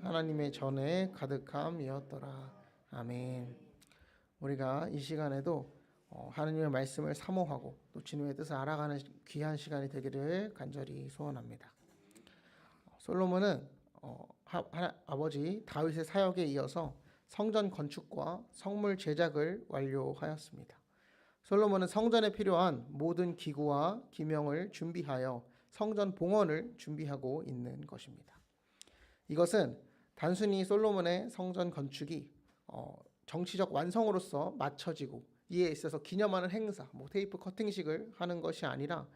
하나님의 전에 가득함이었더라. 아멘. 우리가 이 시간에도 하나님의 말씀을 사모하고 또 주님의 뜻을 알아가는 귀한 시간이 되기를 간절히 소원합니다. 솔로몬은 아버지 다윗의 사역에 이어서 성전 건축과 성물 제작을 완료하였습니다. 솔로몬은 성전에 필요한 모든 기구와 기명을 준비하여 성전 봉헌을 준비하고 있는 것입니다. 이것은 단순히 솔로몬의 성전 건축이 정치적 완성으로서 맞춰지고 이에 있어서 기념하는 행사, 테이프 커팅식을 하는 것이 아니라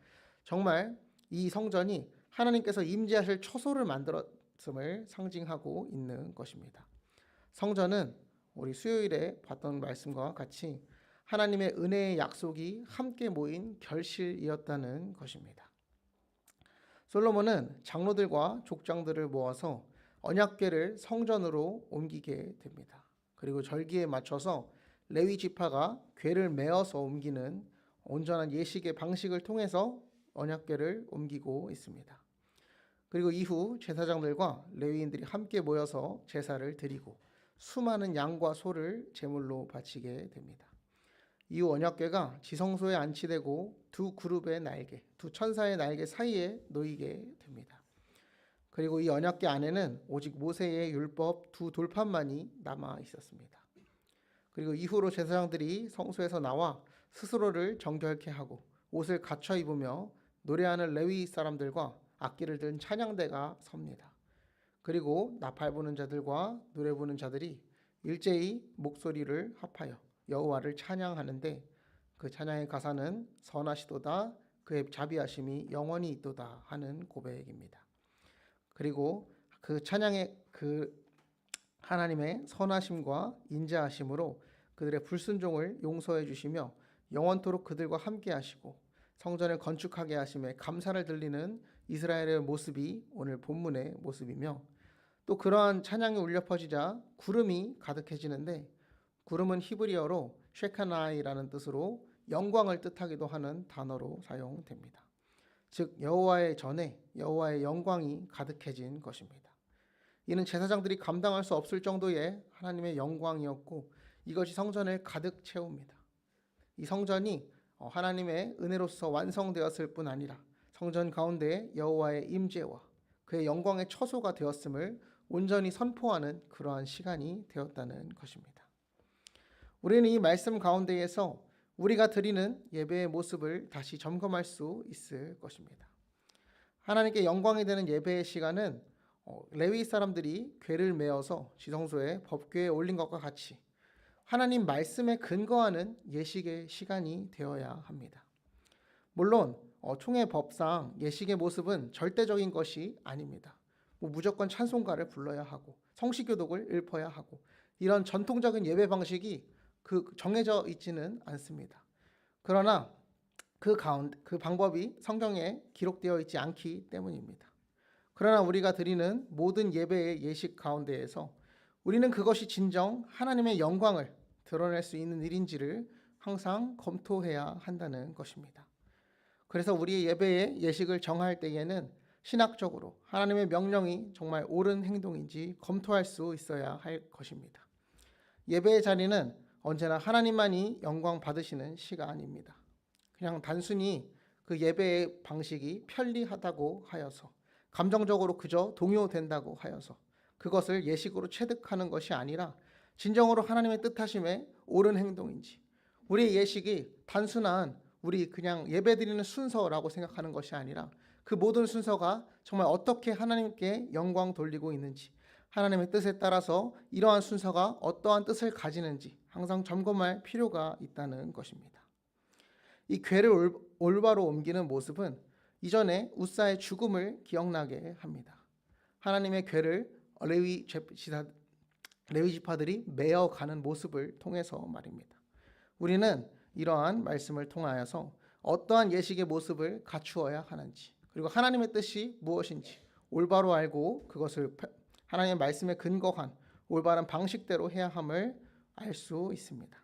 정말 이 성전이 하나님께서 임재하실 처소를 만들었음을 상징하고 있는 것입니다. 성전은 우리 수요일에 봤던 말씀과 같이 하나님의 은혜의 약속이 함께 모인 결실이었다는 것입니다. 솔로몬은 장로들과 족장들을 모아서 언약궤를 성전으로 옮기게 됩니다. 그리고 절기에 맞춰서 레위 지파가 궤를 메어서 옮기는 온전한 예식의 방식을 통해서 언약궤를 옮기고 있습니다. 그리고 이후 제사장들과 레위인들이 함께 모여서 제사를 드리고 수많은 양과 소를 제물로 바치게 됩니다. 이후 언약궤가 지성소에 안치되고 두 그룹의 날개, 두 천사의 날개 사이에 놓이게 됩니다. 그리고 이 언약궤 안에는 오직 모세의 율법 두 돌판만이 남아 있었습니다. 그리고 이후로 제사장들이 성소에서 나와 스스로를 정결케 하고 옷을 갖춰 입으며 노래하는 레위 사람들과 악기를 든 찬양대가 섭니다. 그리고 나팔 부는 자들과 노래 부는 자들이 일제히 목소리를 합하여 여호와를 찬양하는데 그 찬양의 가사는 선하시도다 그의 자비하심이 영원히 있도다 하는 고백입니다. 그리고 그 찬양의 하나님의 선하심과 인자하심으로 그들의 불순종을 용서해 주시며 영원토록 그들과 함께 하시고 성전을 건축하게 하심에 감사를 들리는 이스라엘의 모습이 오늘 본문의 모습이며 또 그러한 찬양이 울려 퍼지자 구름이 가득해지는데 구름은 히브리어로 쉐카나이라는 뜻으로 영광을 뜻하기도 하는 단어로 사용됩니다. 즉 여호와의 전에 여호와의 영광이 가득해진 것입니다. 이는 제사장들이 감당할 수 없을 정도의 하나님의 영광이었고 이것이 성전을 가득 채웁니다. 이 성전이 하나님의 은혜로서 완성되었을 뿐 아니라 성전 가운데 여호와의 임재와 그의 영광의 처소가 되었음을 온전히 선포하는 그러한 시간이 되었다는 것입니다. 우리는 이 말씀 가운데에서 우리가 드리는 예배의 모습을 다시 점검할 수 있을 것입니다. 하나님께 영광이 되는 예배의 시간은 레위 사람들이 궤를 메어서 지성소에 법궤에 올린 것과 같이 하나님 말씀에 근거하는 예식의 시간이 되어야 합니다. 물론 총회 법상 예식의 모습은 절대적인 것이 아닙니다. 무조건 찬송가를 불러야 하고 성시교독을 읊어야 하고 이런 전통적인 예배 방식이 정해져 있지는 않습니다. 그러나 그 방법이 성경에 기록되어 있지 않기 때문입니다. 그러나 우리가 드리는 모든 예배의 예식 가운데에서 우리는 그것이 진정 하나님의 영광을 드러낼 수 있는 일인지를 항상 검토해야 한다는 것입니다. 그래서 우리의 예배의 예식을 정할 때에는 신학적으로 하나님의 명령이 정말 옳은 행동인지 검토할 수 있어야 할 것입니다. 예배의 자리는 언제나 하나님만이 영광 받으시는 시간입니다. 그냥 단순히 그 예배의 방식이 편리하다고 하여서 감정적으로 그저 동요된다고 하여서 그것을 예식으로 체득하는 것이 아니라 진정으로 하나님의 뜻하심에 옳은 행동인지 우리의 예식이 단순한 우리 그냥 예배드리는 순서라고 생각하는 것이 아니라 그 모든 순서가 정말 어떻게 하나님께 영광 돌리고 있는지 하나님의 뜻에 따라서 이러한 순서가 어떠한 뜻을 가지는지 항상 점검할 필요가 있다는 것입니다. 이 궤를 올바로 옮기는 모습은 이전에 웃사의 죽음을 기억나게 합니다. 하나님의 궤를 레위 지파들이 메어가는 모습을 통해서 말입니다. 우리는 이러한 말씀을 통하여서 어떠한 예식의 모습을 갖추어야 하는지 그리고 하나님의 뜻이 무엇인지 올바로 알고 그것을 하나님의 말씀에 근거한 올바른 방식대로 해야 함을 알 수 있습니다.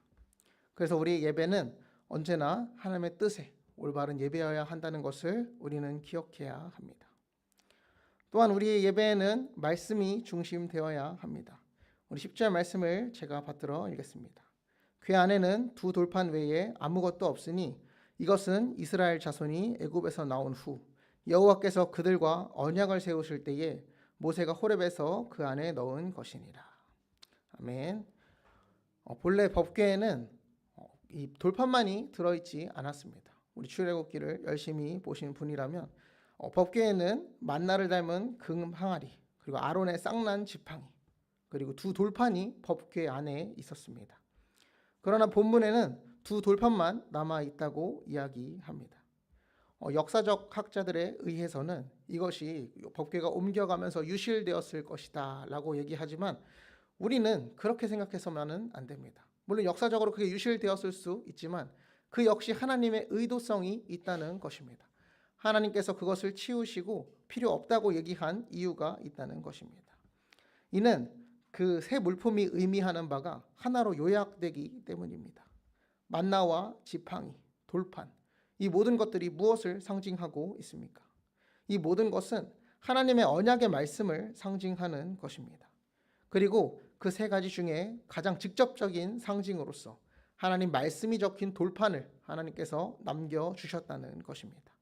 그래서 우리의 예배는 언제나 하나님의 뜻에 올바른 예배여야 한다는 것을 우리는 기억해야 합니다. 또한 우리의 예배에는 말씀이 중심되어야 합니다. 우리 10절 말씀을 제가 받들어 읽겠습니다. 궤 안에는 두 돌판 외에 아무것도 없으니 이것은 이스라엘 자손이 애굽에서 나온 후 여호와께서 그들과 언약을 세우실 때에 모세가 호렙에서 그 안에 넣은 것이니라. 아멘. 본래 법궤에는 이 돌판만이 들어있지 않았습니다. 우리 출애굽기를 열심히 보신 분이라면 법궤에는 만나를 닮은 금 항아리, 그리고 아론의 쌍난 지팡이, 그리고 두 돌판이 법궤 안에 있었습니다. 그러나 본문에는 두 돌판만 남아 있다고 이야기합니다. 역사적 학자들에 의해서는 이것이 법궤가 옮겨가면서 유실되었을 것이다 라고 얘기하지만 우리는 그렇게 생각해서만은 안 됩니다. 물론 역사적으로 그게 유실되었을 수 있지만 그 역시 하나님의 의도성이 있다는 것입니다. 하나님께서 그것을 치우시고 필요 없다고 얘기한 이유가 있다는 것입니다. 이는 그 세 물품이 의미하는 바가 하나로 요약되기 때문입니다. 만나와 지팡이, 돌판, 이 모든 것들이 무엇을 상징하고 있습니까? 이 모든 것은 하나님의 언약의 말씀을 상징하는 것입니다. 그리고 그 세 가지 중에 가장 직접적인 상징으로서 하나님 말씀이 적힌 돌판을 하나님께서 남겨주셨다는 것입니다.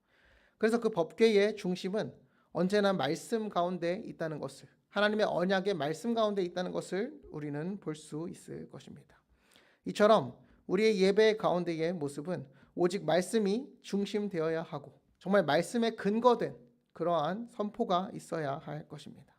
그래서 그 법궤의 중심은 언제나 말씀 가운데 있다는 것을, 하나님의 언약의 말씀 가운데 있다는 것을 우리는 볼 수 있을 것입니다. 이처럼 우리의 예배 가운데의 모습은 오직 말씀이 중심되어야 하고 정말 말씀에 근거된 그러한 선포가 있어야 할 것입니다.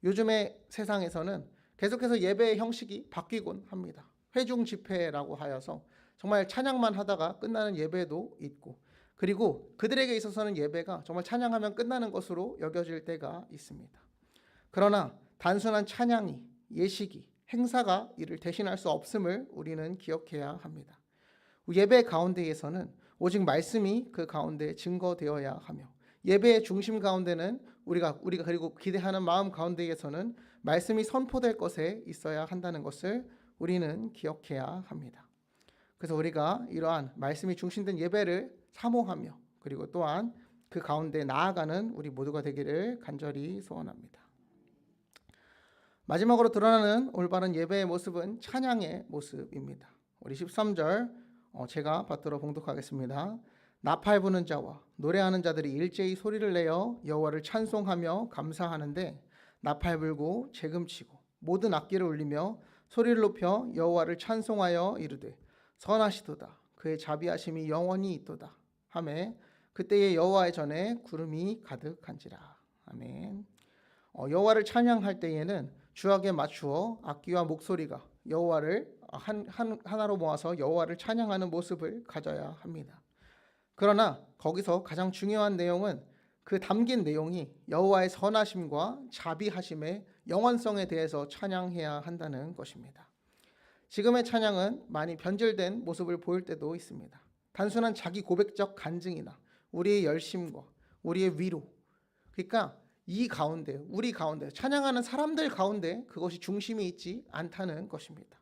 요즘의 세상에서는 계속해서 예배의 형식이 바뀌곤 합니다. 회중 집회라고 하여서 정말 찬양만 하다가 끝나는 예배도 있고, 그리고 그들에게 있어서는 예배가 정말 찬양하면 끝나는 것으로 여겨질 때가 있습니다. 그러나 단순한 찬양이, 예식이, 행사가 이를 대신할 수 없음을 우리는 기억해야 합니다. 예배 가운데에서는 오직 말씀이 그 가운데 증거되어야 하며, 예배의 중심 가운데는 우리가 그리고 기대하는 마음 가운데에서는 말씀이 선포될 것에 있어야 한다는 것을 우리는 기억해야 합니다. 그래서 우리가 이러한 말씀이 중심된 예배를 사모하며 그리고 또한 그 가운데 나아가는 우리 모두가 되기를 간절히 소원합니다. 마지막으로 드러나는 올바른 예배의 모습은 찬양의 모습입니다. 우리 13절 제가 받들어 봉독하겠습니다. 나팔 부는 자와 노래하는 자들이 일제히 소리를 내어 여호와를 찬송하며 감사하는데 나팔 불고 재금치고 모든 악기를 울리며 소리를 높여 여호와를 찬송하여 이르되 선하시도다 그의 자비하심이 영원히 있도다 하매 그때에 여호와의 전에 구름이 가득한지라. 아멘. 여호와를 찬양할 때에는 주악에 맞추어 악기와 목소리가 여호와를 하나로 모아서 여호와를 찬양하는 모습을 가져야 합니다. 그러나 거기서 가장 중요한 내용은 그 담긴 내용이 여호와의 선하심과 자비하심의 영원성에 대해서 찬양해야 한다는 것입니다. 지금의 찬양은 많이 변질된 모습을 보일 때도 있습니다. 단순한 자기 고백적 간증이나 우리의 열심과 우리의 위로, 그러니까 이 가운데, 우리 가운데, 찬양하는 사람들 가운데 그것이 중심이 있지 않다는 것입니다.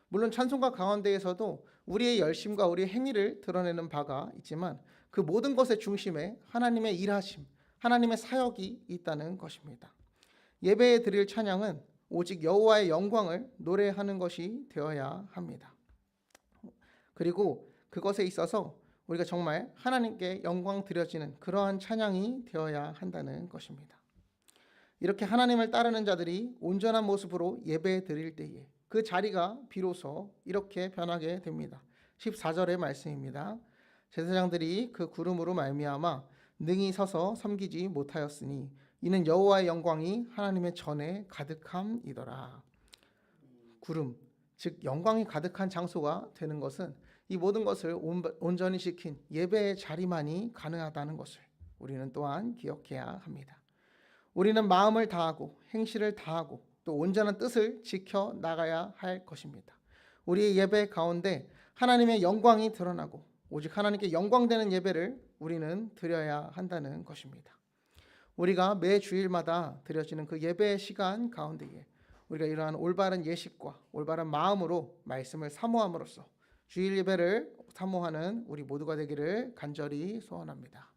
물론 찬송가 가운데에서도 우리의 열심과 우리의 행위를 드러내는 바가 있지만 그 모든 것의 중심에 하나님의 일하심, 하나님의 사역이 있다는 것입니다. 예배에 드릴 찬양은 오직 여호와의 영광을 노래하는 것이 되어야 합니다. 그리고 그것에 있어서 우리가 정말 하나님께 영광 드려지는 그러한 찬양이 되어야 한다는 것입니다. 이렇게 하나님을 따르는 자들이 온전한 모습으로 예배 드릴 때에 그 자리가 비로소 이렇게 변하게 됩니다. 14절의 말씀입니다. 제사장들이 그 구름으로 말미암아 능히 서서 섬기지 못하였으니 이는 여호와의 영광이 하나님의 전에 가득함이더라. 구름, 즉 영광이 가득한 장소가 되는 것은 이 모든 것을 온전히 지킨 예배의 자리만이 가능하다는 것을 우리는 또한 기억해야 합니다. 우리는 마음을 다하고 행실을 다하고 또 온전한 뜻을 지켜 나가야 할 것입니다. 우리의 예배 가운데 하나님의 영광이 드러나고 오직 하나님께 영광되는 예배를 우리는 드려야 한다는 것입니다. 우리가 매 주일마다 드려지는 그 예배의 시간 가운데에 우리가 이러한 올바른 예식과 올바른 마음으로 말씀을 사모함으로써 주일 예배를 사모하는 우리 모두가 되기를 간절히 소원합니다.